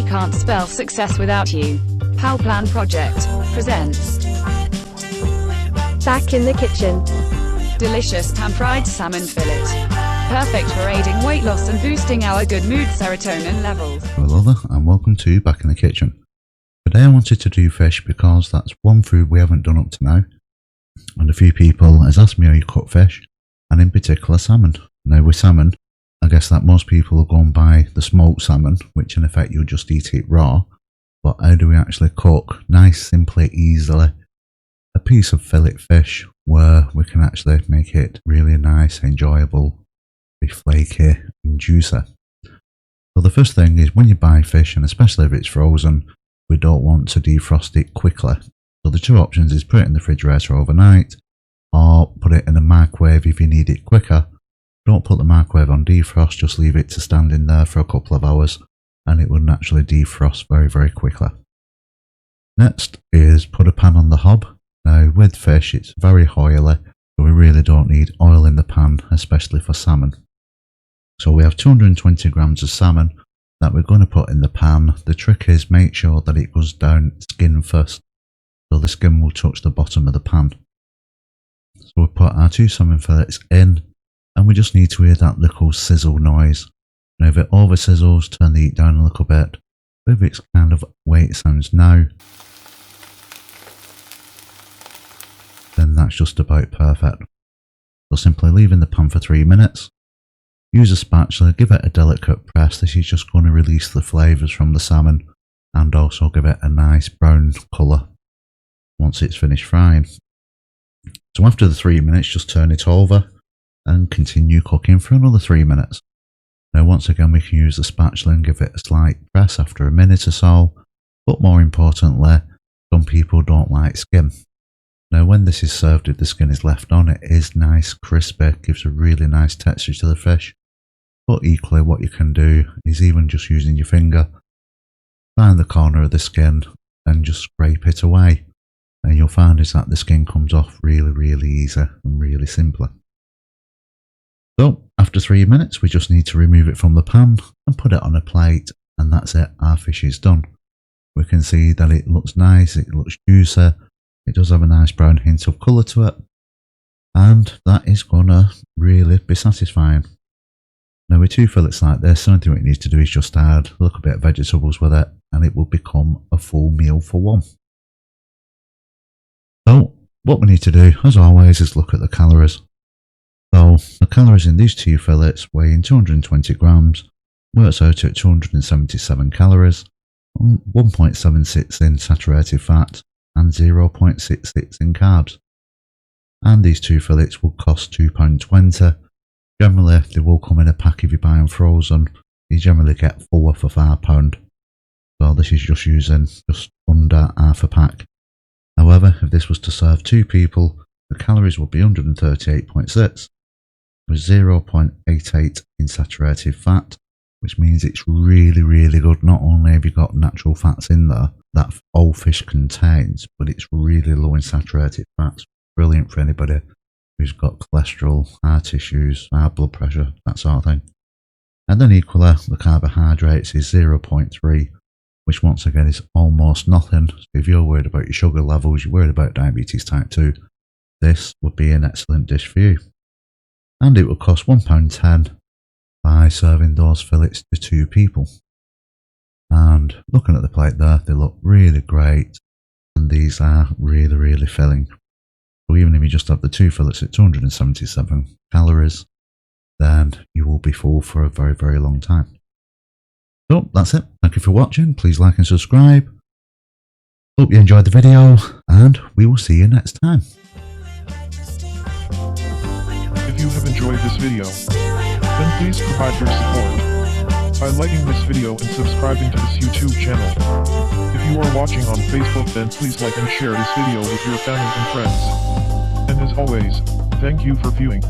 can't spell success without you. PowerPlan Project presents Back in the Kitchen. delicious pan-fried salmon fillet. Perfect for aiding weight loss and boosting our good mood serotonin levels. Hello there, and welcome to Back in the Kitchen. Today I wanted to do fish because that's one food we haven't done up to now, and a few people has asked me how you cook fish, and in particular salmon. Now with salmon, I guess that most people have gone by the smoked salmon, which in effect you'll just eat it raw, but how do we actually cook nice, simply, easily a piece of fillet fish where we can actually make it really nice, enjoyable, be flaky and juicy. So the first thing is when you buy fish, and especially if it's frozen, we don't want to defrost it quickly. So the two options is put it in the refrigerator overnight or put it in a microwave if you need it quicker. Don't put the microwave on defrost, just leave it to stand in there for a couple of hours and it will naturally defrost very, very quickly. Next is put a pan on the hob. Now with fish it's very oily, so we really don't need oil in the pan, especially for salmon. So we have 220 grams of salmon that we're going to put in the pan. The trick is make sure that it goes down skin first, so the skin will touch the bottom of the pan. So we put our two salmon fillets in, and we just need to hear that little sizzle noise. Now if it over sizzles, turn the heat down a little bit. If it's kind of way it sounds now, then that's just about perfect. So simply leave in the pan for 3 minutes. Use a spatula, give it a delicate press. This is just going to release the flavours from the salmon and also give it a nice brown colour once it's finished frying. So after the 3 minutes, just turn it over and continue cooking for another 3 minutes. Now once again we can use the spatula and give it a slight press after a minute or so, but more importantly, some people don't like skin. Now when this is served, if the skin is left on, it is nice, crispy, gives a really nice texture to the fish. But equally what you can do is even just using your finger, find the corner of the skin and just scrape it away. And you'll find is that the skin comes off really, really easy and really simply. So after 3 minutes we just need to remove it from the pan and put it on a plate, and that's it, our fish is done. We can see that it looks nice, it looks juicy, it does have a nice brown hint of colour to it, and that is gonna really be satisfying. Now with two fillets like this, the only thing we need to do is just add a little bit of vegetables with it and it will become a full meal for one. So what we need to do, as always, is look at the calories. So the calories in these two fillets weighing 220 grams works out at 277 calories, 1.76 in saturated fat and 0.66 in carbs. And these two fillets will cost £2.20. Generally they will come in a pack if you buy them frozen. You generally get 4 for £5. So this is just using just under half a pack. However, if this was to serve 2 people, the calories would be 138.6 with 0.88 in saturated fat, which means it's really, really good. Not only have you got natural fats in there that all fish contains, but it's really low in saturated fats. Brilliant for anybody who's got cholesterol, heart issues, high blood pressure, that sort of thing. And then equally, the carbohydrates is 0.3, which once again is almost nothing. So if you're worried about your sugar levels, you're worried about diabetes type 2, this would be an excellent dish for you. And it will cost £1.10 by serving those fillets to 2 people. And looking at the plate there, they look really great, and these are really, really filling. So even if you just have the 2 fillets at 277 calories, then you will be full for a very, very long time. So that's it. Thank you for watching. Please like and subscribe. Hope you enjoyed the video, and we will see you next time. If you have enjoyed this video, then please provide your support by liking this video and subscribing to this YouTube channel. If you are watching on Facebook, then please like and share this video with your family and friends. And as always, thank you for viewing.